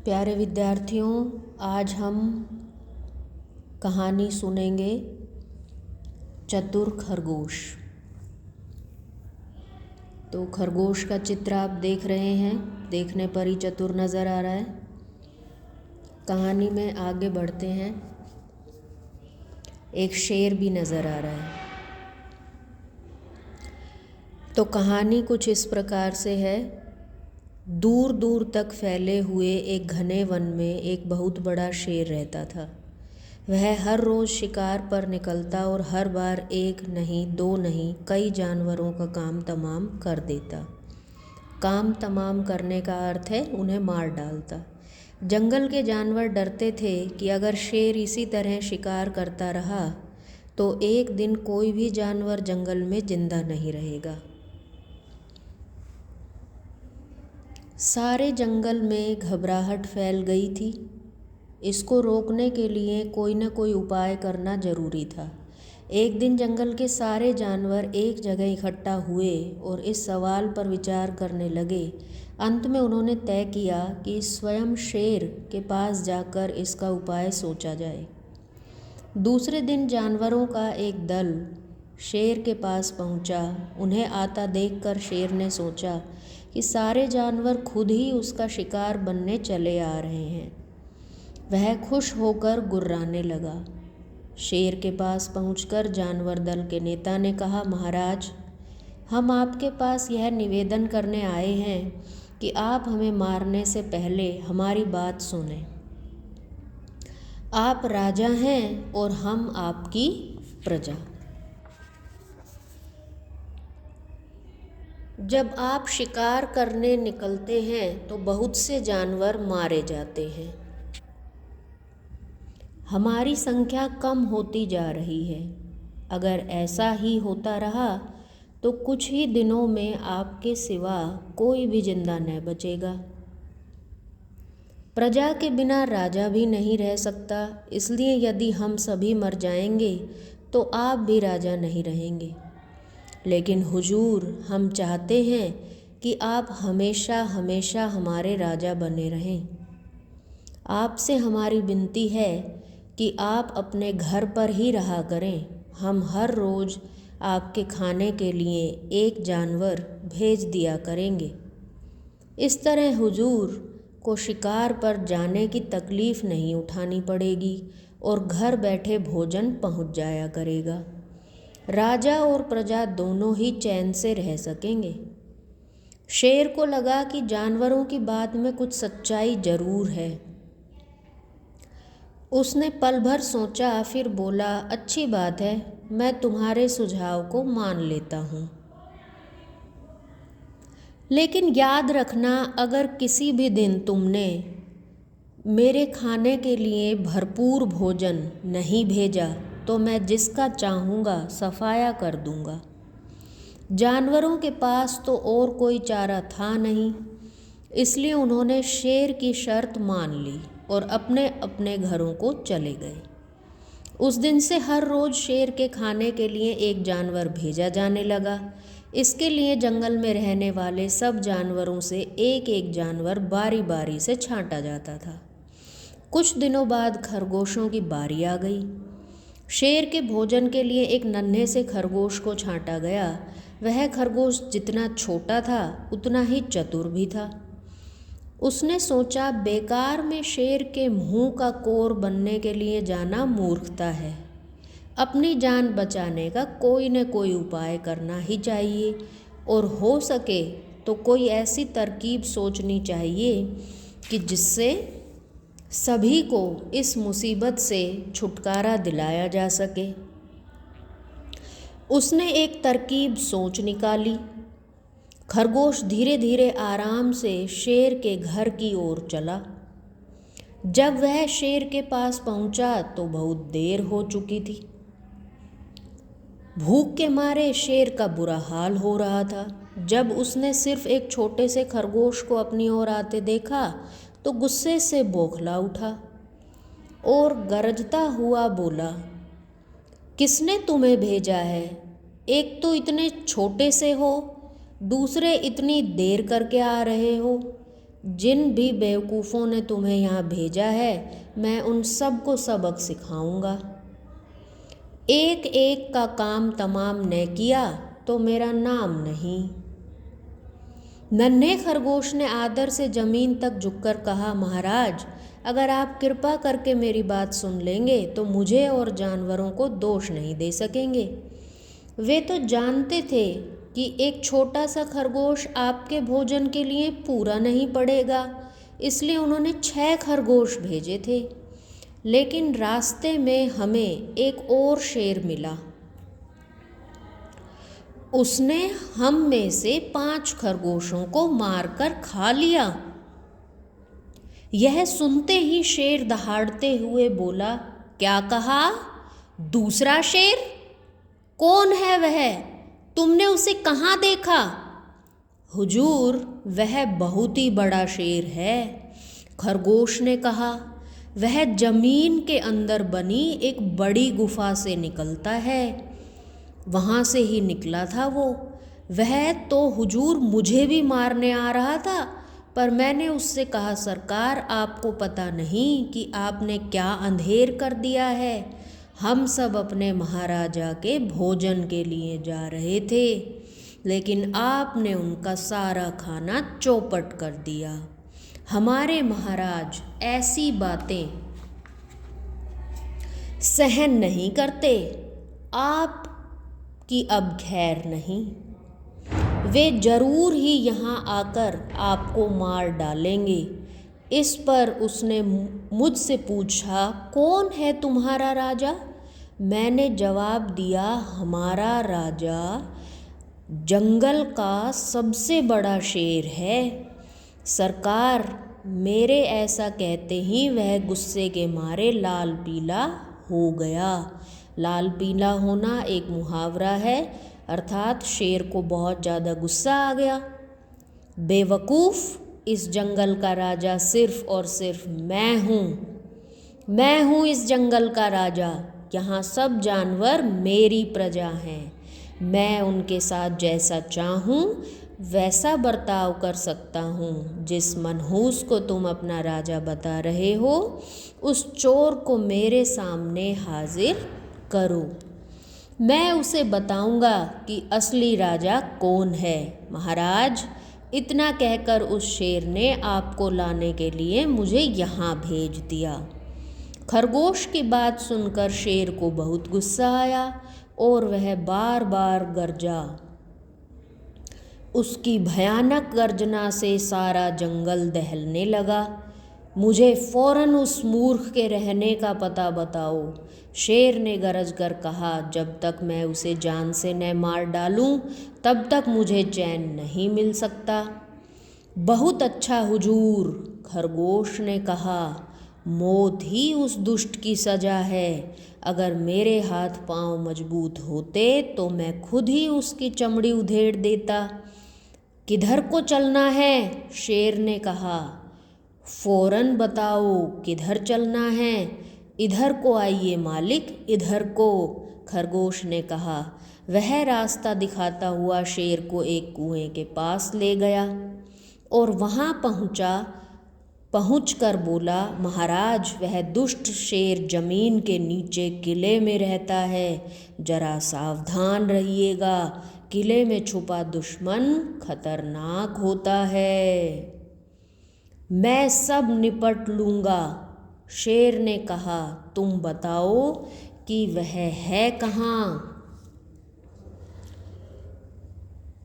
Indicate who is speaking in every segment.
Speaker 1: प्यारे विद्यार्थियों, आज हम कहानी सुनेंगे चतुर खरगोश। तो खरगोश का चित्र आप देख रहे हैं, देखने पर ही चतुर नज़र आ रहा है। कहानी में आगे बढ़ते हैं। एक शेर भी नज़र आ रहा है। तो कहानी कुछ इस प्रकार से है। दूर दूर तक फैले हुए एक घने वन में एक बहुत बड़ा शेर रहता था। वह हर रोज़ शिकार पर निकलता और हर बार एक नहीं, दो नहीं, कई जानवरों का काम तमाम कर देता। काम तमाम करने का अर्थ है उन्हें मार डालता। जंगल के जानवर डरते थे कि अगर शेर इसी तरह शिकार करता रहा तो एक दिन कोई भी जानवर जंगल में जिंदा नहीं रहेगा। सारे जंगल में घबराहट फैल गई थी। इसको रोकने के लिए कोई न कोई उपाय करना जरूरी था। एक दिन जंगल के सारे जानवर एक जगह इकट्ठा हुए और इस सवाल पर विचार करने लगे। अंत में उन्होंने तय किया कि स्वयं शेर के पास जाकर इसका उपाय सोचा जाए। दूसरे दिन जानवरों का एक दल शेर के पास पहुंचा। उन्हें आता देखकर शेर ने सोचा कि सारे जानवर खुद ही उसका शिकार बनने चले आ रहे हैं। वह खुश होकर गुर्राने लगा। शेर के पास पहुंचकर जानवर दल के नेता ने कहा, महाराज, हम आपके पास यह निवेदन करने आए हैं कि आप हमें मारने से पहले हमारी बात सुनें। आप राजा हैं और हम आपकी प्रजा। जब आप शिकार करने निकलते हैं तो बहुत से जानवर मारे जाते हैं। हमारी संख्या कम होती जा रही है। अगर ऐसा ही होता रहा तो कुछ ही दिनों में आपके सिवा कोई भी जिंदा न बचेगा। प्रजा के बिना राजा भी नहीं रह सकता, इसलिए यदि हम सभी मर जाएंगे तो आप भी राजा नहीं रहेंगे। लेकिन हुजूर, हम चाहते हैं कि आप हमेशा हमेशा हमारे राजा बने रहें। आपसे हमारी विनती है कि आप अपने घर पर ही रहा करें। हम हर रोज़ आपके खाने के लिए एक जानवर भेज दिया करेंगे। इस तरह हुजूर को शिकार पर जाने की तकलीफ़ नहीं उठानी पड़ेगी और घर बैठे भोजन पहुंच जाया करेगा। राजा और प्रजा दोनों ही चैन से रह सकेंगे। शेर को लगा कि जानवरों की बात में कुछ सच्चाई जरूर है। उसने पल भर सोचा, फिर बोला, अच्छी बात है, मैं तुम्हारे सुझाव को मान लेता हूँ। लेकिन याद रखना, अगर किसी भी दिन तुमने मेरे खाने के लिए भरपूर भोजन नहीं भेजा तो मैं जिसका चाहूँगा सफाया कर दूँगा। जानवरों के पास तो और कोई चारा था नहीं, इसलिए उन्होंने शेर की शर्त मान ली और अपने अपने घरों को चले गए। उस दिन से हर रोज़ शेर के खाने के लिए एक जानवर भेजा जाने लगा। इसके लिए जंगल में रहने वाले सब जानवरों से एक एक जानवर बारी बारी से छांटा जाता था। कुछ दिनों बाद खरगोशों की बारी आ गई। शेर के भोजन के लिए एक नन्हे से खरगोश को छांटा गया। वह खरगोश जितना छोटा था उतना ही चतुर भी था। उसने सोचा, बेकार में शेर के मुंह का कोर बनने के लिए जाना मूर्खता है। अपनी जान बचाने का कोई न कोई उपाय करना ही चाहिए और हो सके तो कोई ऐसी तरकीब सोचनी चाहिए कि जिससे सभी को इस मुसीबत से छुटकारा दिलाया जा सके। उसने एक तरकीब सोच निकाली। खरगोश धीरे धीरे आराम से शेर के घर की ओर चला। जब वह शेर के पास पहुंचा तो बहुत देर हो चुकी थी। भूख के मारे शेर का बुरा हाल हो रहा था। जब उसने सिर्फ एक छोटे से खरगोश को अपनी ओर आते देखा तो गुस्से से बौखला उठा और गरजता हुआ बोला, किसने तुम्हें भेजा है? एक तो इतने छोटे से हो, दूसरे इतनी देर करके आ रहे हो। जिन भी बेवकूफ़ों ने तुम्हें यहाँ भेजा है मैं उन सब को सबक सिखाऊंगा। एक एक का काम तमाम न किया तो मेरा नाम नहीं। नन्हे खरगोश ने आदर से ज़मीन तक झुककर कहा, महाराज, अगर आप कृपा करके मेरी बात सुन लेंगे तो मुझे और जानवरों को दोष नहीं दे सकेंगे। वे तो जानते थे कि एक छोटा सा खरगोश आपके भोजन के लिए पूरा नहीं पड़ेगा, इसलिए उन्होंने 6 खरगोश भेजे थे। लेकिन रास्ते में हमें एक और शेर मिला। उसने हम में से 5 खरगोशों को मारकर खा लिया। यह सुनते ही शेर दहाड़ते हुए बोला, क्या कहा? दूसरा शेर? कौन है वह? तुमने उसे कहाँ देखा? हुजूर, वह बहुत ही बड़ा शेर है, खरगोश ने कहा। वह जमीन के अंदर बनी एक बड़ी गुफा से निकलता है। वहाँ से ही निकला था वो। वह तो हुजूर मुझे भी मारने आ रहा था, पर मैंने उससे कहा, सरकार, आपको पता नहीं कि आपने क्या अंधेर कर दिया है। हम सब अपने महाराजा के भोजन के लिए जा रहे थे, लेकिन आपने उनका सारा खाना चौपट कर दिया। हमारे महाराज ऐसी बातें सहन नहीं करते। आप की अब खैर नहीं। वे जरूर ही यहाँ आकर आपको मार डालेंगे। इस पर उसने मुझसे पूछा, कौन है तुम्हारा राजा? मैंने जवाब दिया, हमारा राजा जंगल का सबसे बड़ा शेर है। सरकार, मेरे ऐसा कहते ही वह गुस्से के मारे लाल पीला हो गया। लाल पीला होना एक मुहावरा है, अर्थात शेर को बहुत ज़्यादा गुस्सा आ गया। बेवकूफ़, इस जंगल का राजा सिर्फ़ और सिर्फ मैं हूँ। मैं हूँ इस जंगल का राजा। यहाँ सब जानवर मेरी प्रजा हैं। मैं उनके साथ जैसा चाहूँ वैसा बर्ताव कर सकता हूँ। जिस मनहूस को तुम अपना राजा बता रहे हो, उस चोर को मेरे सामने हाजिर करो। मैं उसे बताऊंगा कि असली राजा कौन है। महाराज, इतना कहकर उस शेर ने आपको लाने के लिए मुझे यहाँ भेज दिया। खरगोश की बात सुनकर शेर को बहुत गुस्सा आया और वह बार बार गरजा। उसकी भयानक गर्जना से सारा जंगल दहलने लगा। मुझे फौरन उस मूर्ख के रहने का पता बताओ, शेर ने गरज कर कहा। जब तक मैं उसे जान से न मार डालूं, तब तक मुझे चैन नहीं मिल सकता। बहुत अच्छा हुजूर, खरगोश ने कहा। मौत ही उस दुष्ट की सजा है। अगर मेरे हाथ पांव मजबूत होते तो मैं खुद ही उसकी चमड़ी उधेड़ देता। किधर को चलना है? शेर ने कहा। फौरन बताओ किधर चलना है। इधर को आइए मालिक, इधर को, खरगोश ने कहा। वह रास्ता दिखाता हुआ शेर को एक कुएं के पास ले गया और वहाँ पहुंचकर बोला, महाराज, वह दुष्ट शेर जमीन के नीचे किले में रहता है। जरा सावधान रहिएगा। किले में छुपा दुश्मन खतरनाक होता है। मैं सब निपट लूँगा, शेर ने कहा। तुम बताओ कि वह है कहाँ?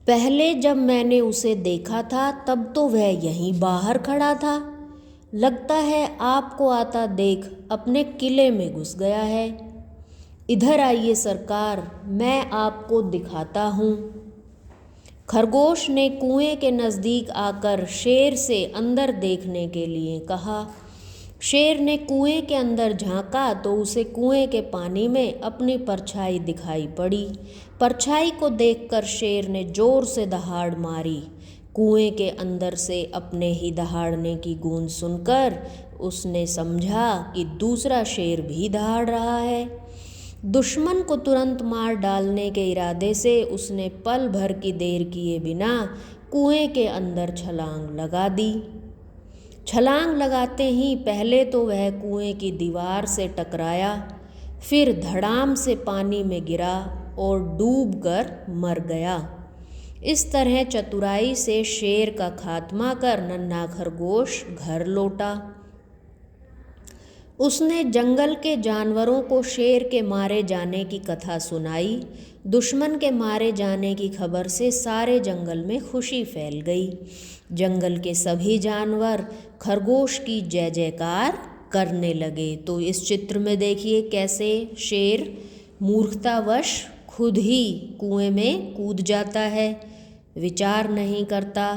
Speaker 1: पहले जब मैंने उसे देखा था तब तो वह यहीं बाहर खड़ा था। लगता है आपको आता देख अपने किले में घुस गया है। इधर आइए सरकार, मैं आपको दिखाता हूँ। खरगोश ने कुएं के नज़दीक आकर शेर से अंदर देखने के लिए कहा। शेर ने कुएं के अंदर झांका तो उसे कुएं के पानी में अपनी परछाई दिखाई पड़ी। परछाई को देखकर शेर ने जोर से दहाड़ मारी। कुएं के अंदर से अपने ही दहाड़ने की गूंज सुनकर उसने समझा कि दूसरा शेर भी दहाड़ रहा है। दुश्मन को तुरंत मार डालने के इरादे से उसने पल भर की देर किए बिना कुएं के अंदर छलांग लगा दी। छलांग लगाते ही पहले तो वह कुएं की दीवार से टकराया, फिर धड़ाम से पानी में गिरा और डूबकर मर गया। इस तरह चतुराई से शेर का खात्मा कर नन्हा खरगोश घर लौटा। उसने जंगल के जानवरों को शेर के मारे जाने की कथा सुनाई। दुश्मन के मारे जाने की खबर से सारे जंगल में खुशी फैल गई। जंगल के सभी जानवर खरगोश की जय जयकार करने लगे। तो इस चित्र में देखिए कैसे शेर मूर्खतावश खुद ही कुएं में कूद जाता है, विचार नहीं करता,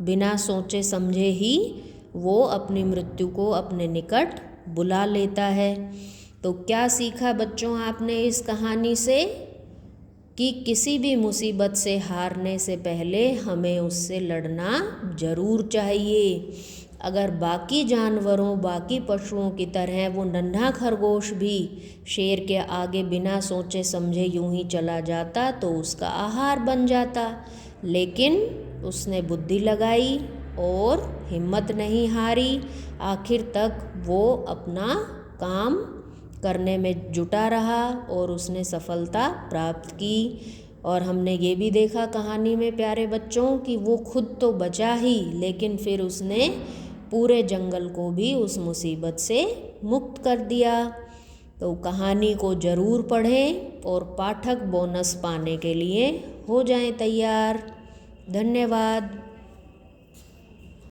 Speaker 1: बिना सोचे समझे ही वो अपनी मृत्यु को अपने निकट बुला लेता है। तो क्या सीखा बच्चों आपने इस कहानी से? कि किसी भी मुसीबत से हारने से पहले हमें उससे लड़ना ज़रूर चाहिए। अगर बाकी जानवरों, बाकी पशुओं की तरह वो नन्हा खरगोश भी शेर के आगे बिना सोचे समझे यूं ही चला जाता तो उसका आहार बन जाता, लेकिन उसने बुद्धि लगाई और हिम्मत नहीं हारी। आखिर तक वो अपना काम करने में जुटा रहा और उसने सफलता प्राप्त की। और हमने ये भी देखा कहानी में प्यारे बच्चों कि वो खुद तो बचा ही, लेकिन फिर उसने पूरे जंगल को भी उस मुसीबत से मुक्त कर दिया। तो कहानी को ज़रूर पढ़ें और पाठक बोनस पाने के लिए हो जाएं तैयार। धन्यवाद।